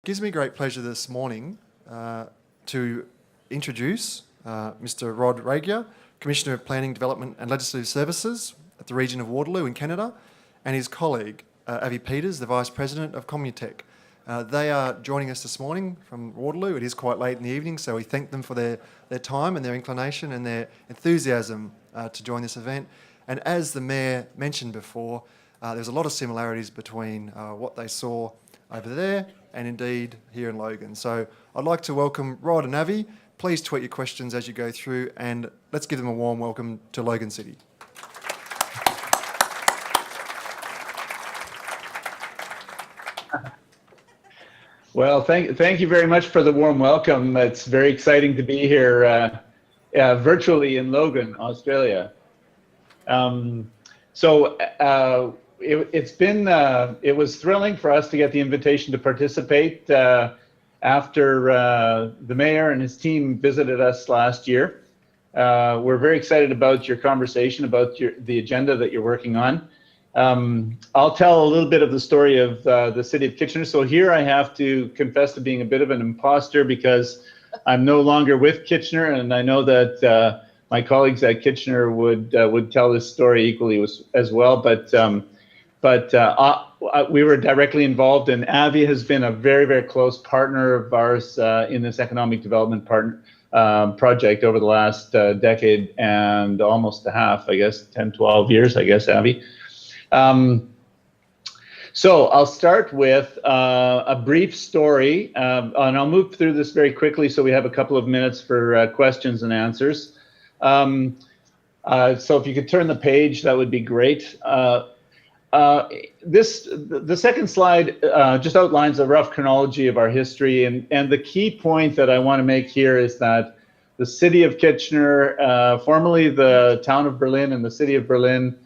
gives me great pleasure this morning to introduce Mr. Rod Ragier, Commissioner of Planning, Development and Legislative Services at the region of Waterloo in Canada, and his colleague, Avi Peters, the Vice President of Communitech. They are joining us this morning from Waterloo. It is quite late in the evening, so we thank them for their time and their inclination and their enthusiasm to join this event. And as the Mayor mentioned before, there's a lot of similarities between what they saw over there and indeed here in Logan. So I'd like to welcome Rod and Avi. Please tweet your questions as you go through, and let's give them a warm welcome to Logan City. Well, thank you very much for the warm welcome. It's very exciting to be here virtually in Logan, Australia. It was thrilling for us to get the invitation to participate after the mayor and his team visited us last year. We're very excited about your conversation, about the agenda that you're working on. I'll tell a little bit of the story of the city of Kitchener. So here I have to confess to being a bit of an imposter because I'm no longer with Kitchener, and I know that my colleagues at Kitchener would tell this story equally as well. But we were directly involved, and Avi has been a very, very close partner of ours in this economic development project over the last decade and almost a half, I guess, 10, 12 years, I guess, Avi. So I'll start with a brief story, and I'll move through this very quickly so we have a couple of minutes for questions and answers. So if you could turn the page, that would be great. The second slide just outlines a rough chronology of our history, and the key point that I want to make here is that the city of Kitchener, formerly the town of Berlin and the city of Berlin,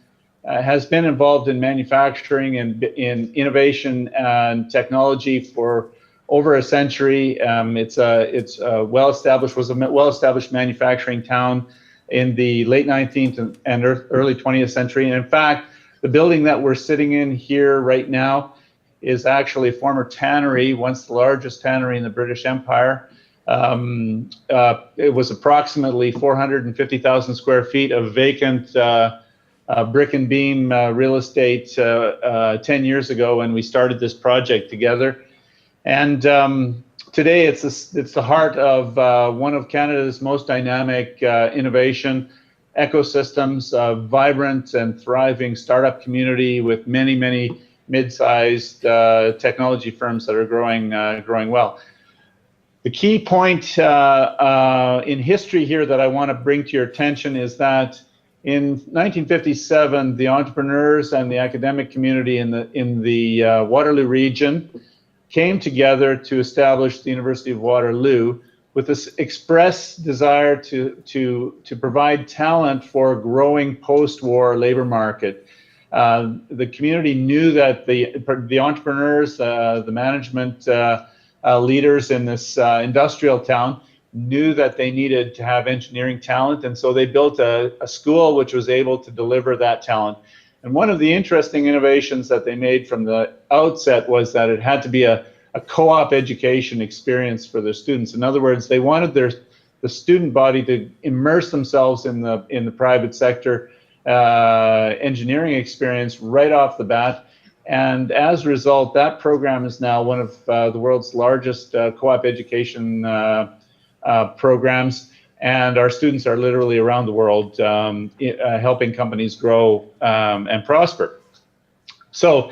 has been involved in manufacturing and in innovation and technology for over a century. It's a well-established manufacturing town in the late 19th and early 20th century. And in fact, the building that we're sitting in here right now is actually a former tannery, once the largest tannery in the British Empire. It was approximately 450,000 square feet of vacant brick and beam real estate 10 years ago when we started this project together. And today it's the heart of one of Canada's most dynamic innovation ecosystems, a vibrant and thriving startup community with many, many mid-sized technology firms that are growing well. The key point in history here that I want to bring to your attention is that in 1957, the entrepreneurs and the academic community in the Waterloo region came together to establish the University of Waterloo with this express desire to provide talent for a growing post-war labor market. The community knew that the entrepreneurs, the management leaders in this industrial town knew that they needed to have engineering talent, and so they built a school which was able to deliver that talent. And one of the interesting innovations that they made from the outset was that it had to be a co-op education experience for their students. In other words, they wanted the student body to immerse themselves in the private sector engineering experience right off the bat. And as a result, that program is now one of the world's largest co-op education programs, and our students are literally around the world helping companies grow and prosper. So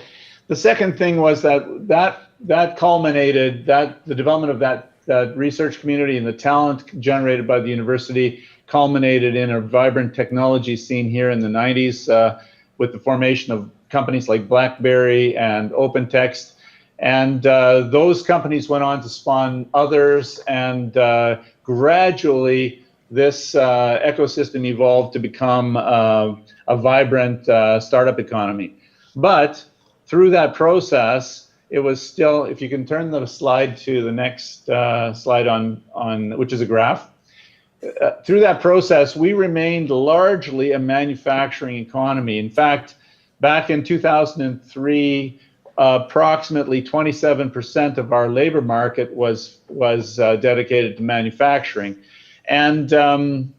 the second thing was that culminated, the development of that research community and the talent generated by the university culminated in a vibrant technology scene here in the 90s with the formation of companies like BlackBerry and OpenText. And those companies went on to spawn others, and gradually this ecosystem evolved to become a vibrant startup economy. But through that process, it was still, if you can turn the slide to the next slide on which is a graph. Through that process, we remained largely a manufacturing economy. In fact, back in 2003, approximately 27% of our labor market was dedicated to manufacturing, and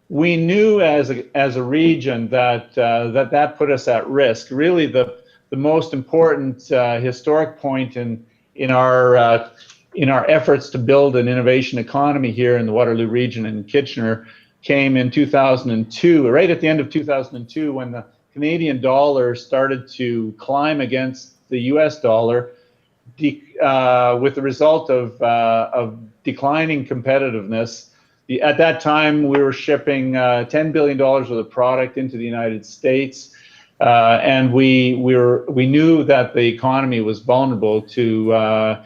we knew as a region that that put us at risk. Really, the most important historic point in our efforts to build an innovation economy here in the Waterloo region in Kitchener came in 2002, right at the end of 2002, when the Canadian dollar started to climb against the US dollar, with the result of declining competitiveness. At that time, we were shipping $10 billion worth of product into the United States, and we knew that the economy was vulnerable to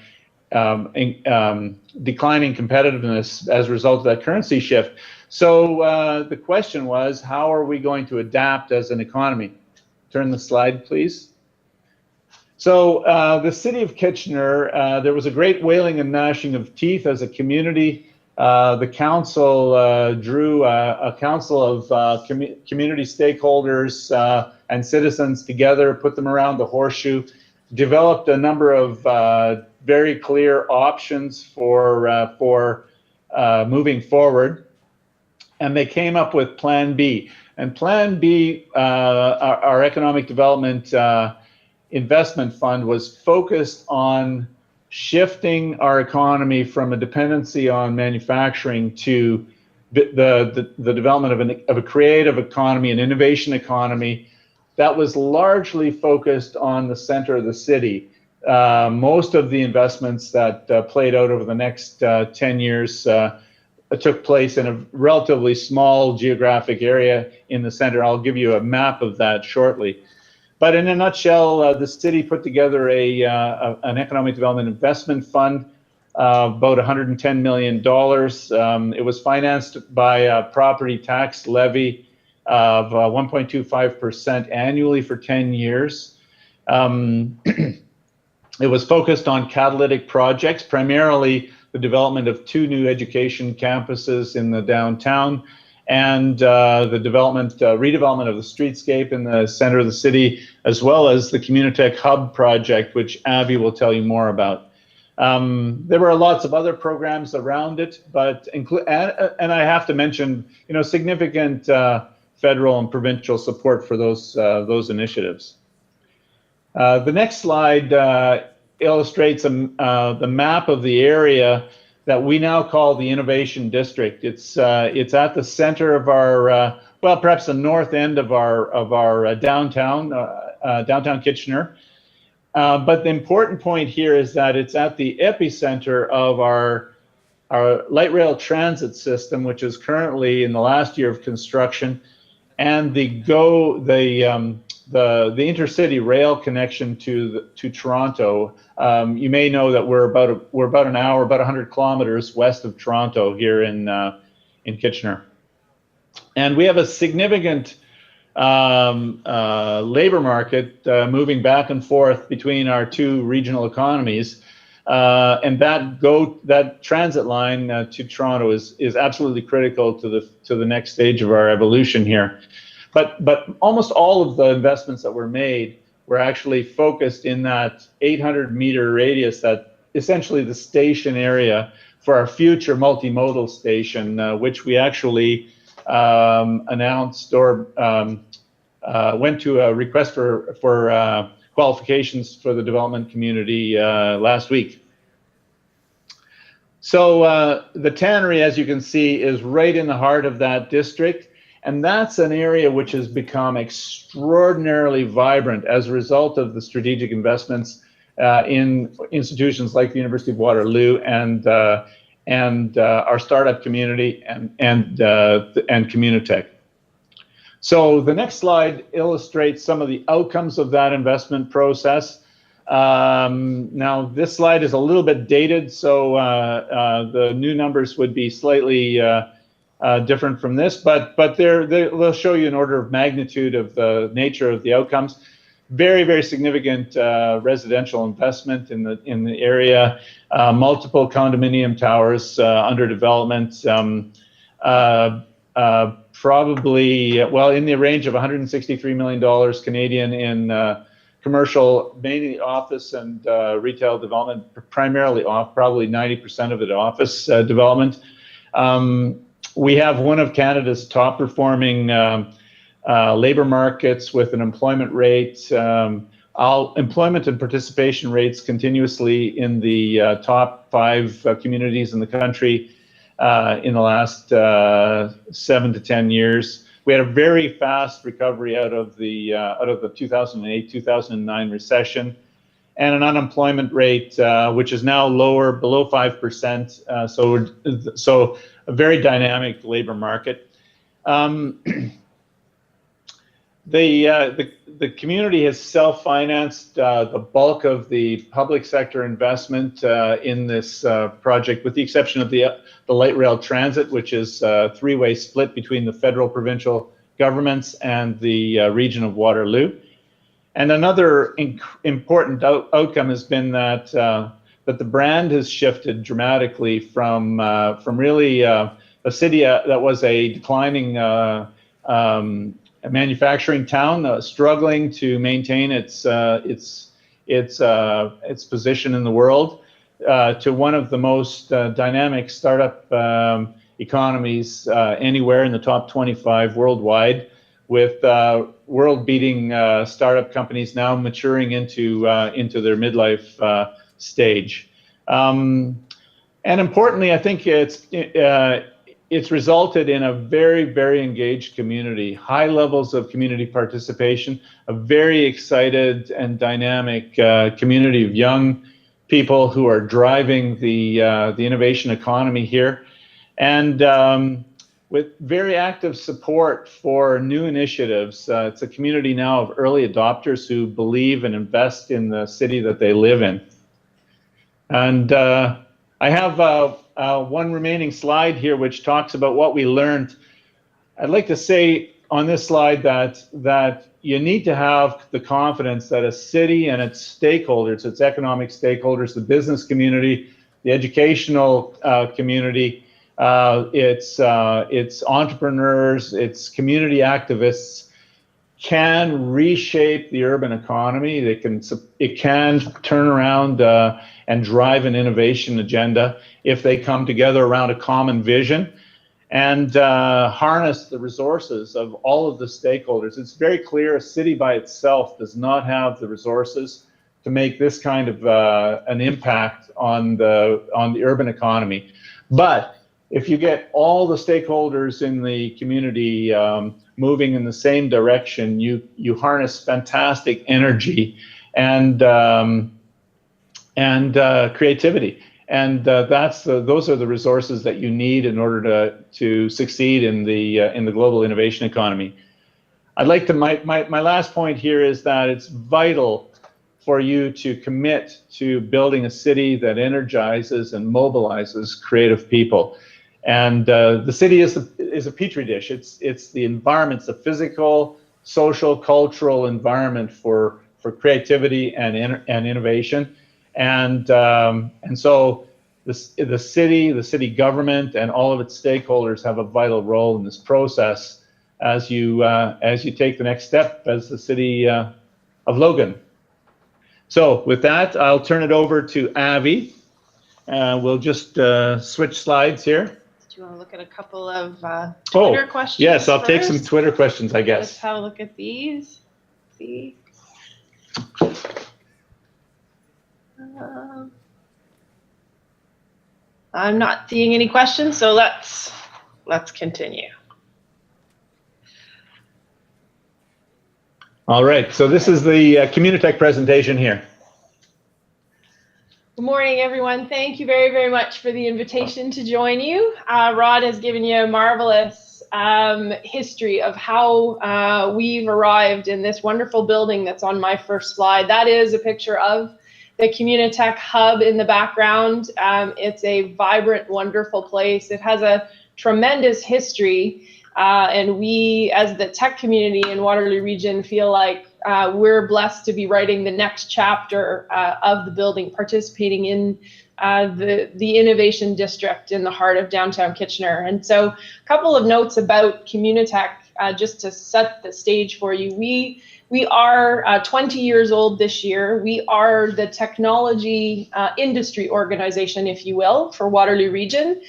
declining competitiveness as a result of that currency shift. So the question was, how are we going to adapt as an economy? Turn the slide, please. So the city of Kitchener, there was a great wailing and gnashing of teeth as a community. The council drew a council of community stakeholders and citizens together, put them around the horseshoe, developed a number of very clear options for moving forward, and they came up with Plan B. And Plan B, our economic development investment fund, was focused on shifting our economy from a dependency on manufacturing to the development of a creative economy, an innovation economy that was largely focused on the center of the city. Most of the investments that played out over the next 10 years took place in a relatively small geographic area in the center. I'll give you a map of that shortly. But in a nutshell, the city put together an economic development investment fund, about $110 million. It was financed by a property tax levy of 1.25% annually for 10 years. It was focused on catalytic projects, primarily the development of 2 new education campuses in the downtown, and the redevelopment of the streetscape in the center of the city, as well as the Communitech Hub project, which Abby will tell you more about. There were lots of other programs around it, but and I have to mention, significant federal and provincial support for those initiatives. The next slide illustrates the map of the area that we now call the Innovation District. It's at the center of our, perhaps the north end of our downtown Kitchener. But the important point here is that it's at the epicenter of our light rail transit system, which is currently in the last year of construction, and the intercity rail connection to Toronto. You may know that we're about an hour, about 100 kilometers west of Toronto here in Kitchener, and we have a significant labor market moving back and forth between our 2 regional economies, and that transit line to Toronto is absolutely critical to the next stage of our evolution here. But almost all of the investments that were made were actually focused in that 800-meter radius, that essentially the station area for our future multimodal station, which we actually announced or went to a request for qualifications for the development community last week. So the tannery, as you can see, is right in the heart of that district. And that's an area which has become extraordinarily vibrant as a result of the strategic investments in institutions like the University of Waterloo and our startup community and Communitech. So the next slide illustrates some of the outcomes of that investment process. Now this slide is a little bit dated, so the new numbers would be slightly different from this, but they'll show you an order of magnitude of the nature of the outcomes. Very, very significant residential investment in the area, multiple condominium towers under development, probably in the range of $163 million Canadian commercial, mainly office and retail development, primarily probably 90% of it office development. We have one of Canada's top performing labor markets with an employment rate, employment and participation rates continuously in the top 5 communities in the country in the last 7 to 10 years. We had a very fast recovery out of the 2008-2009 recession, and an unemployment rate which is now lower, below 5%. So a very dynamic labor market. The community has self-financed the bulk of the public sector investment in this project, with the exception of the light rail transit, which is a 3-way split between the federal, provincial governments and the region of Waterloo. And another important outcome has been that the brand has shifted dramatically from really a city that was a declining a manufacturing town, struggling to maintain its position in the world, to one of the most dynamic startup economies anywhere in the top 25 worldwide, with world-beating startup companies now maturing into their midlife stage. And importantly, I think it's resulted in a very, very engaged community, high levels of community participation, a very excited and dynamic community of young people who are driving the innovation economy here, and with very active support for new initiatives. It's a community now of early adopters who believe and invest in the city that they live in. And I have one remaining slide here which talks about what we learned. I'd like to say on this slide that you need to have the confidence that a city and its stakeholders, its economic stakeholders, the business community, the educational community, its entrepreneurs, its community activists, can reshape the urban economy. It can turn around and drive an innovation agenda if they come together around a common vision and harness the resources of all of the stakeholders. It's very clear a city by itself does not have the resources to make this kind of an impact on the urban economy. But if you get all the stakeholders in the community moving in the same direction, you harness fantastic energy and creativity, and those are the resources that you need in order to succeed in the global innovation economy. I'd like to my last point here is that it's vital for you to commit to building a city that energizes and mobilizes creative people. And the city is a petri dish. It's the environment, it's the physical, social, cultural environment for creativity and innovation. And so the city government and all of its stakeholders have a vital role in this process as you take the next step as the city of Logan. So with that, I'll turn it over to Avi. We'll just switch slides here. Do you want to look at a couple of Twitter questions? Yes, I'll take first? some Twitter questions, I guess. Let's have a look at these. See. I'm not seeing any questions, so let's continue. All right, so this is the Communitech presentation here. Good morning, everyone. Thank you very, very much for the invitation to join you. Rod has given you a marvelous history of how we've arrived in this wonderful building that's on my first slide. That is a picture of the Communitech hub in the background. It's a vibrant, wonderful place. It has a tremendous history, and we, as the tech community in Waterloo region, feel like we're blessed to be writing the next chapter of the building, participating in the innovation district in the heart of downtown Kitchener. And so a couple of notes about Communitech, just to set the stage for you. We We are 20 years old this year. We are the technology industry organization, if you will, for Waterloo region.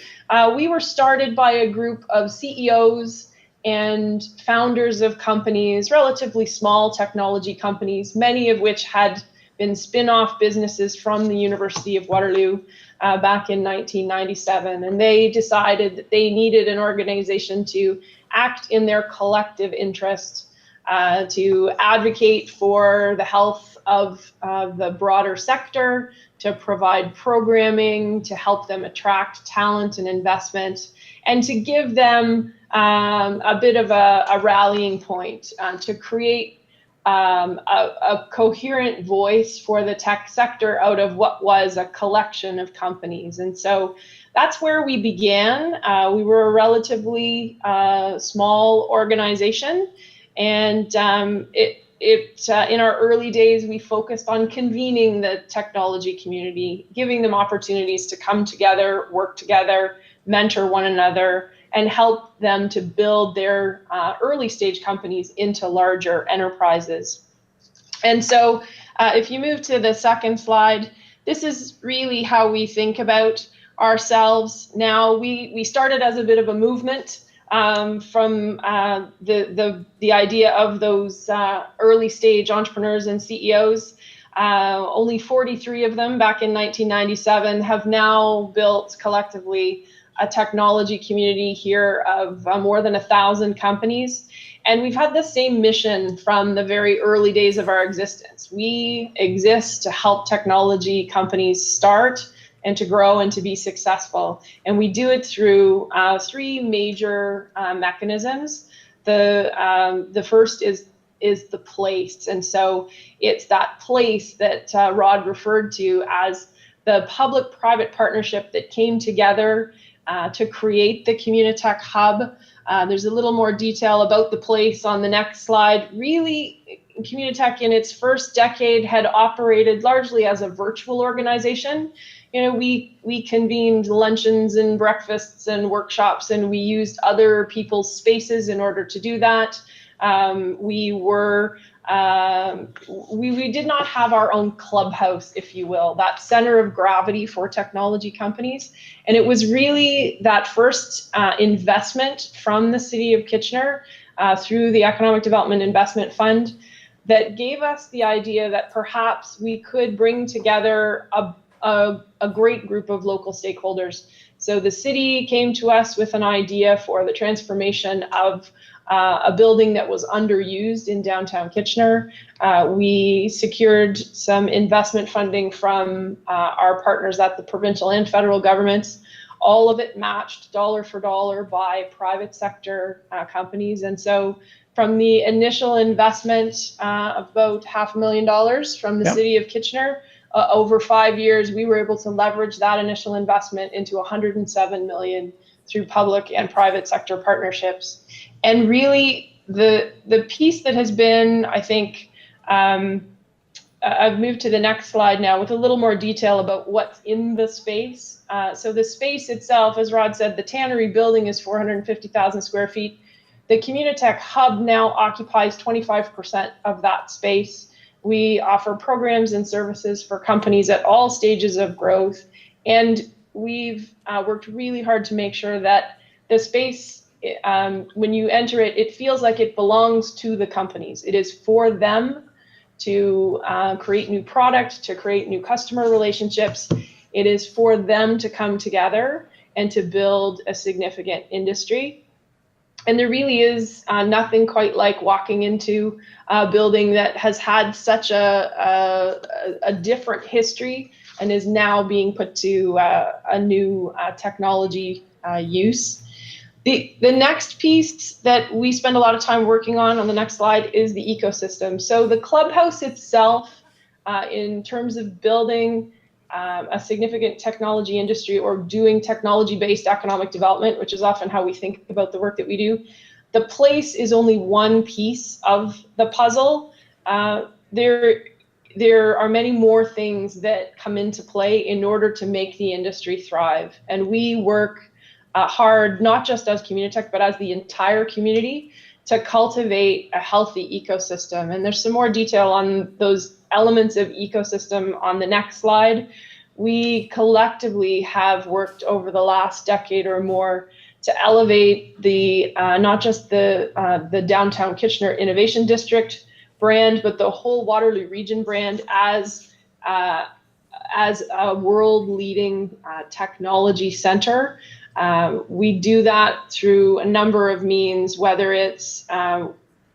We were started by a group of CEOs and founders of companies, relatively small technology companies, many of which had been spin-off businesses from the University of Waterloo back in 1997. And they decided that they needed an organization to act in their collective interest, to advocate for the health of the broader sector, to provide programming, to help them attract talent and investment, and to give them a bit of a rallying point, to create a coherent voice for the tech sector out of what was a collection of companies. And so that's where we began. We were a relatively small organization, and in our early days, we focused on convening the technology community, giving them opportunities to come together, work together, mentor one another, and help them to build their early stage companies into larger enterprises. And so if you move to the second slide, this is really how we think about ourselves now. We started as a bit of a movement from the idea of those early stage entrepreneurs and CEOs. Only 43 of them back in 1997 have now built collectively a technology community here of more than 1,000 companies. And we've had the same mission from the very early days of our existence. We exist to help technology companies start and to grow and to be successful. And we do it through three major mechanisms. The first is the place. And so it's that place that Rod referred to as the public-private partnership that came together to create the Communitech Hub. There's a little more detail about the place on the next slide. Really, Communitech in its first decade had operated largely as a virtual organization. You know, we convened luncheons and breakfasts and workshops, and we used other people's spaces in order to do that. We did not have our own clubhouse, if you will, that center of gravity for technology companies. And it was really that first investment from the City of Kitchener through the Economic Development Investment Fund that gave us the idea that perhaps we could bring together a great group of local stakeholders. So the city came to us with an idea for the transformation of a building that was underused in downtown Kitchener. We secured some investment funding from our partners at the provincial and federal governments. All of it matched dollar for dollar by private sector companies. And so from the initial investment of about $500,000 from the City of Kitchener, over 5 years, we were able to leverage that initial investment into $107 million through public and private sector partnerships. And really, the piece that has been, I think, I've moved to the next slide now with a little more detail about what's in the space. So the space itself, as Rod said, the tannery building is 450,000 square feet. The Communitech Hub now occupies 25% of that space. We offer programs and services for companies at all stages of growth. And we've worked really hard to make sure that the space, when you enter it, it feels like it belongs to the companies. It is for them to create new product, to create new customer relationships. It is for them to come together and to build a significant industry. And there really is nothing quite like walking into a building that has had such a different history and is now being put to a new technology use. The next piece that we spend a lot of time working on the next slide is the ecosystem. So the clubhouse itself, in terms of building a significant technology industry or doing technology-based economic development, which is often how we think about the work that we do, the place is only one piece of the puzzle. There are many more things that come into play in order to make the industry thrive. And we work hard, not just as Communitech, but as the entire community, to cultivate a healthy ecosystem. And there's some more detail on those elements of ecosystem on the next slide. We collectively have worked over the last decade or more to elevate the not just the downtown Kitchener Innovation District brand, but the whole Waterloo region brand as a world-leading technology center. We do that through a number of means, whether it's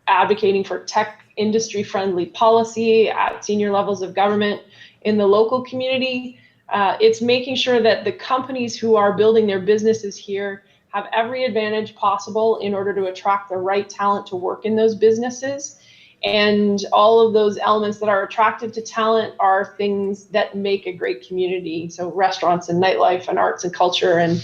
advocating for tech industry-friendly policy at senior levels of government in the local community. It's making sure that the companies who are building their businesses here have every advantage possible in order to attract the right talent to work in those businesses. And all of those elements that are attractive to talent are things that make a great community. So restaurants and nightlife and arts and culture and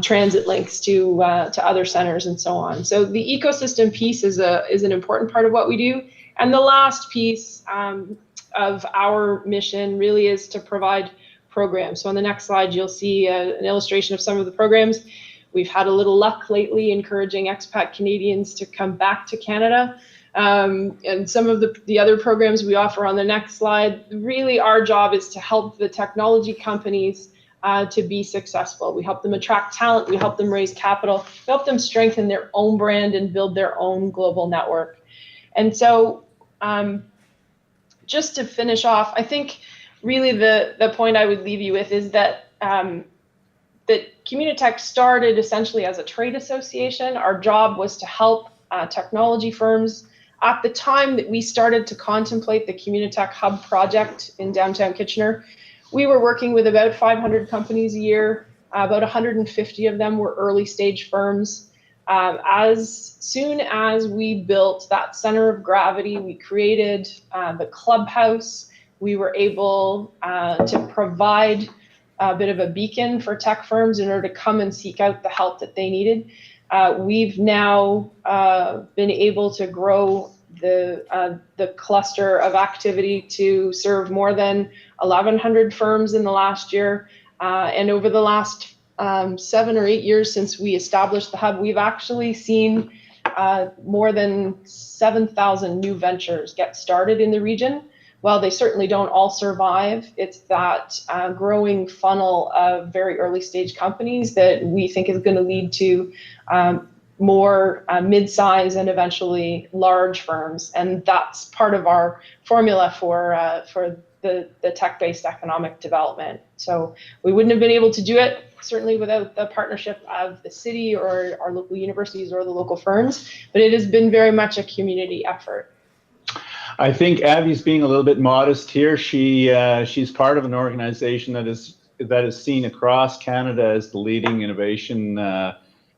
transit links to other centers and so on. So the ecosystem piece is an important part of what we do. And the last piece of our mission really is to provide programs. So on the next slide, you'll see an illustration of some of the programs. We've had a little luck lately encouraging expat Canadians to come back to Canada. And some of the other programs we offer on the next slide, really our job is to help the technology companies to be successful. We help them attract talent, we help them raise capital, we help them strengthen their own brand and build their own global network. And so just to finish off, I think really the point I would leave you with is that that Communitech started essentially as a trade association. Our job was to help technology firms. At the time that we started to contemplate the Communitech Hub project in downtown Kitchener, we were working with about 500 companies a year. About 150 of them were early stage firms. As soon as we built that center of gravity, we created the clubhouse. We were able to provide a bit of a beacon for tech firms in order to come and seek out the help that they needed. We've now been able to grow the cluster of activity to serve more than 1,100 firms in the last year. And over the last 7 or 8 years since we established the hub, we've actually seen more than 7,000 new ventures get started in the region. While they certainly don't all survive, it's that growing funnel of very early stage companies that we think is going to lead to more mid-size and eventually large firms. And that's part of our formula for the tech-based economic development. So we wouldn't have been able to do it certainly without the partnership of the city or our local universities or the local firms, but it has been very much a community effort. I think Abby's being a little bit modest here. She's part of an organization that is seen across Canada as the leading innovation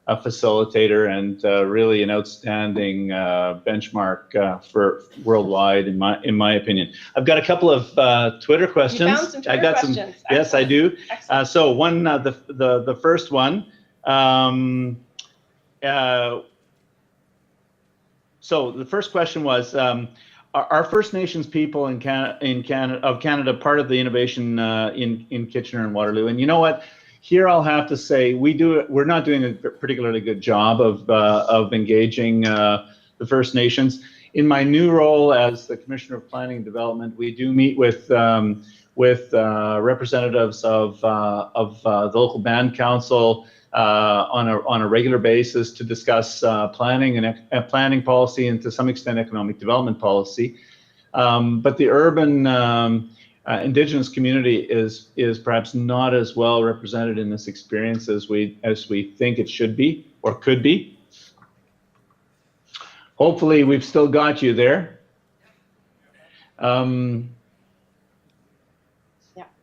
facilitator and really an outstanding benchmark for worldwide, in my opinion. I've got a couple of Twitter questions. You found some Twitter questions. Excellent. Yes, I do. So one, the first one. So the first question was. Are First Nations people in Canada part of the innovation in Kitchener and Waterloo? And you know what? Here I'll have to say we're not doing a particularly good job of engaging the First Nations. In my new role as the Commissioner of Planning and Development, we do meet with representatives of the local band council on a regular basis to discuss planning and planning policy and to some extent economic development policy. But the urban Indigenous community is perhaps not as well represented in this experience as we think it should be or could be. Hopefully, we've still got you there. Yeah.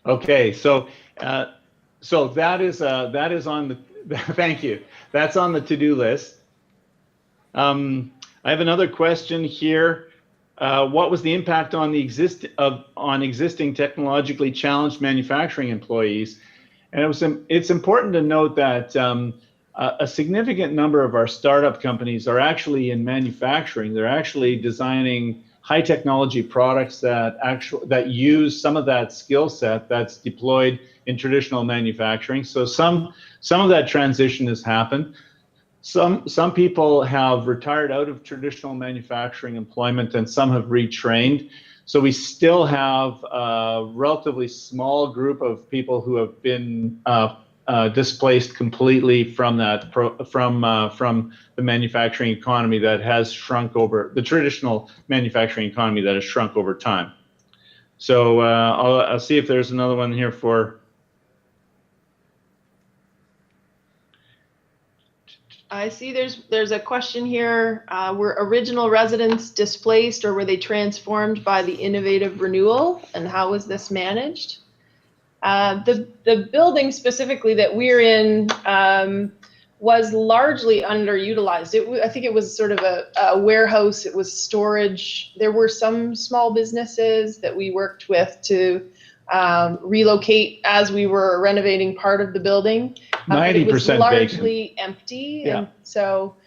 Okay, so that is on the. Thank you. That's on the to-do list. I have another question here. What was the impact on the existing technologically challenged manufacturing employees? And it's important to note that a significant number of our startup companies are actually in manufacturing. They're actually designing high technology products that use some of that skill set that's deployed in traditional manufacturing. So some of that transition has happened. Some people have retired out of traditional manufacturing employment, and some have retrained. So we still have a relatively small group of people who have been displaced completely from that from the manufacturing economy that has shrunk over the traditional manufacturing economy that has shrunk over time. So I'll see if there's another one here for. I see there's a question here. Were original residents displaced, or were they transformed by the innovative renewal, and how was this managed? The building specifically that we're in was largely underutilized. I think it was sort of a warehouse. It was storage. There were some small businesses that we worked with to relocate as we were renovating part of the building. 90% it was largely vacant. empty. Yeah. And so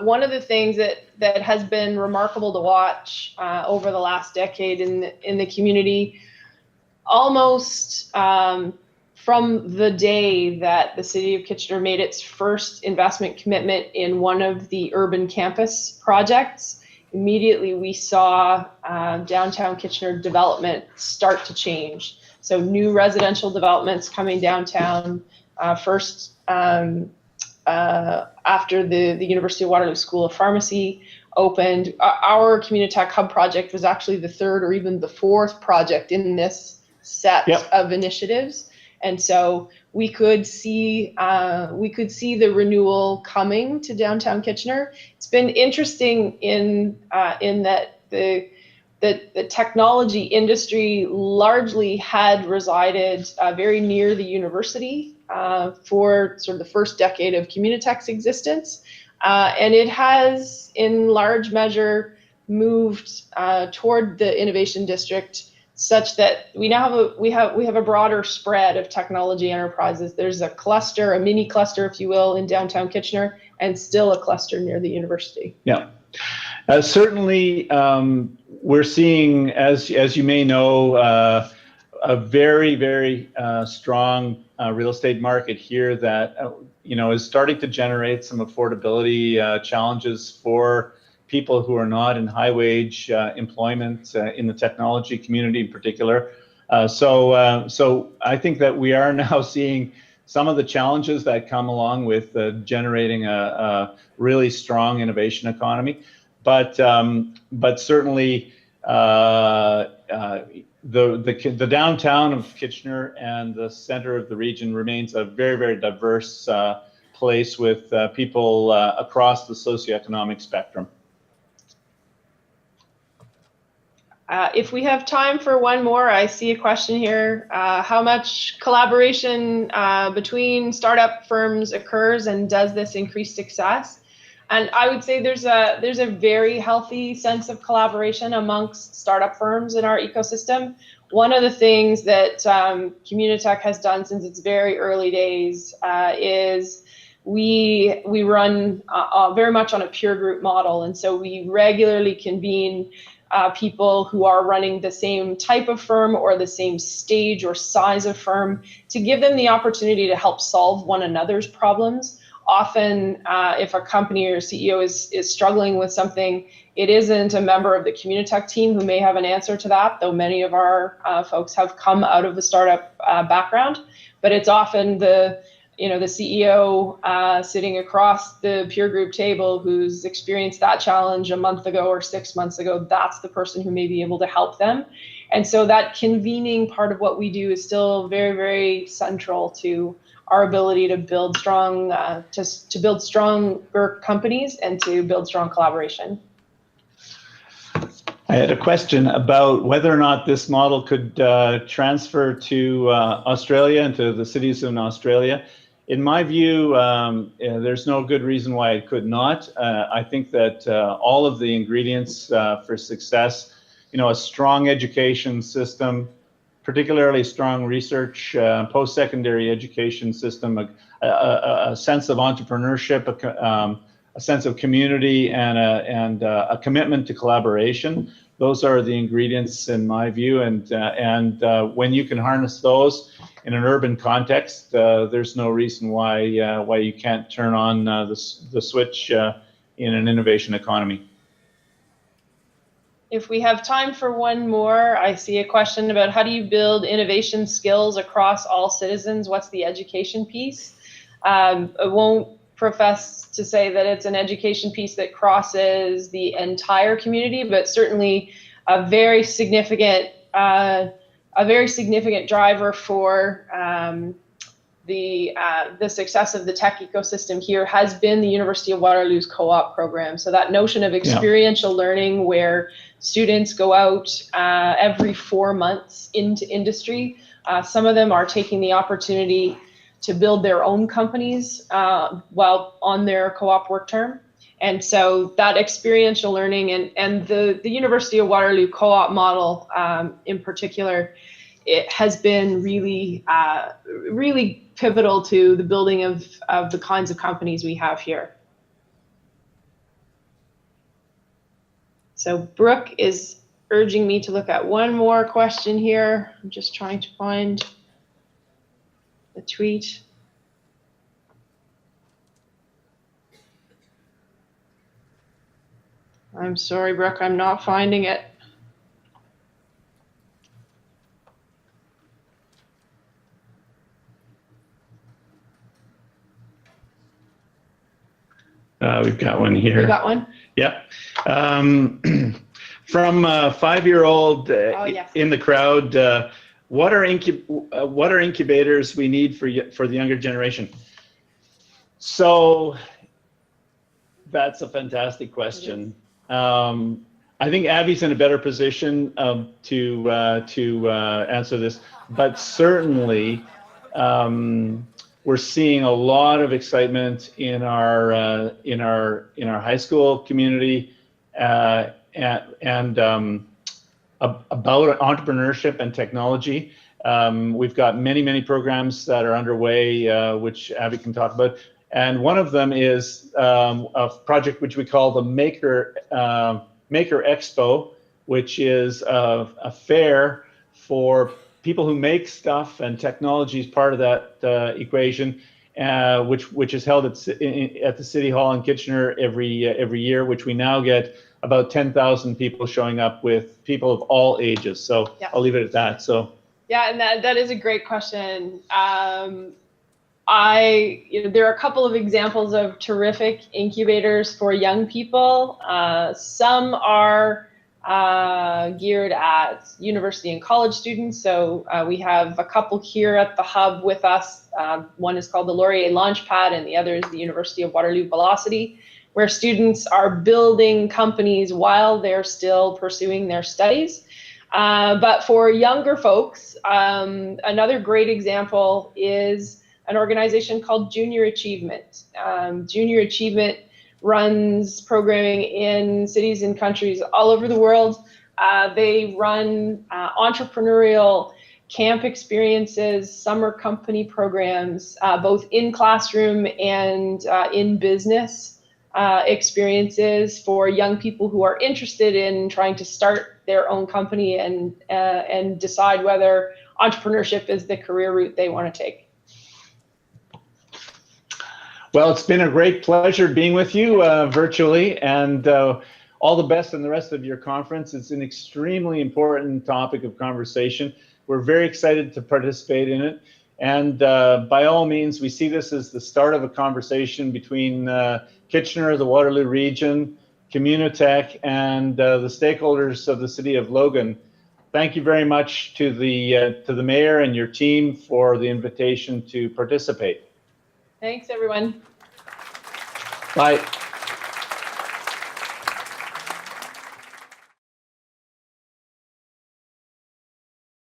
one of the things that has been remarkable to watch over the last decade in the community, almost from the day that the City of Kitchener made its first investment commitment in one of the urban campus projects, immediately we saw downtown Kitchener development start to change. So new residential developments coming downtown, first after the University of Waterloo School of Pharmacy opened. Our Communitech Hub project was actually the third or even the fourth project in this set of initiatives. And so we could see the renewal coming to downtown Kitchener. It's been interesting in that the technology industry largely had resided very near the university for sort of the first decade of Communitech's existence, and it has in large measure moved toward the innovation district, such that we now have a broader spread of technology enterprises. There's a cluster, a mini cluster, if you will, in downtown Kitchener, and still a cluster near the university. Yeah, certainly we're seeing, as you may know, a very, very strong real estate market here that is starting to generate some affordability challenges for people who are not in high wage employment in the technology community in particular. So I think that we are now seeing some of the challenges that come along with generating a really strong innovation economy. But certainly the downtown of Kitchener and the center of the region remains a very, very diverse place with people across the socioeconomic spectrum. If we have time for one more, I see a question here. How much collaboration between startup firms occurs, and does this increase success? And I would say there's a very healthy sense of collaboration amongst startup firms in our ecosystem. One of the things that Communitech has done since its very early days is we run very much on a peer group model, and so we regularly convene people who are running the same type of firm or the same stage or size of firm to give them the opportunity to help solve one another's problems. Often, if a company or CEO is struggling with something, it isn't a member of the Communitech team who may have an answer to that, though many of our folks have come out of the startup background. But it's often the CEO sitting across the peer group table who's experienced that challenge a month ago or 6 months ago. That's the person who may be able to help them. And so that convening part of what we do is still very, very central to our ability to build strong, to build stronger companies and to build strong collaboration. I had a question about whether or not this model could transfer to Australia and to the cities in Australia. In my view, there's no good reason why it could not. I think that all of the ingredients for success, a strong education system, particularly strong research, post-secondary education system, a sense of entrepreneurship, a sense of community, and a commitment to collaboration those are the ingredients in my view, and when you can harness those in an urban context, there's no reason why you can't turn on the switch in an innovation economy. If we have time for one more, I see a question about how do you build innovation skills across all citizens? What's the education piece? I won't profess to say that it's an education piece that crosses the entire community, but certainly a very significant driver for the success of the tech ecosystem here has been the University of Waterloo's co-op program. So that notion of experiential learning where students go out every 4 months into industry. Some of them are taking the opportunity to build their own companies while on their co-op work term. And so that experiential learning and the University of Waterloo co-op model in particular, it has been really, really pivotal to the building of the kinds of companies we have here. So Brooke is urging me to look at one more question here. I'm just trying to find the tweet. I'm sorry, Brooke, I'm not finding it. We've got one here. You got one? Yep. From a 5-year-old yes. in the crowd, what are incubators we need for the younger generation? So that's a fantastic question. I think Abby's in a better position to answer this, but certainly we're seeing a lot of excitement in our high school community and about entrepreneurship and technology. We've got many programs that are underway, which Abby can talk about. And one of them is a project which we call the Maker Expo, which is a fair for people who make stuff, and technology is part of that equation, which is held at the City Hall in Kitchener every year, which we now get about 10,000 people showing up, with people of all ages. So yeah. I'll leave it at that. So yeah, and that is a great question. There are a couple of examples of terrific incubators for young people. Some are geared at university and college students. So we have a couple here at the hub with us. One is called the Laurier Launchpad, and the other is the University of Waterloo Velocity, where students are building companies while they're still pursuing their studies. But for younger folks, another great example is an organization called Junior Achievement. Junior Achievement runs programming in cities and countries all over the world. They run entrepreneurial camp experiences, summer company programs, both in classroom and in business experiences for young people who are interested in trying to start their own company and decide whether entrepreneurship is the career route they want to take. Well, it's been a great pleasure being with you virtually, and all the best in the rest of your conference. It's an extremely important topic of conversation. We're very excited to participate in it, and by all means, we see this as the start of a conversation between Kitchener, the Waterloo region, Communitech, and the stakeholders of the city of Logan. Thank you very much to the mayor and your team for the invitation to participate. Thanks, everyone. Bye.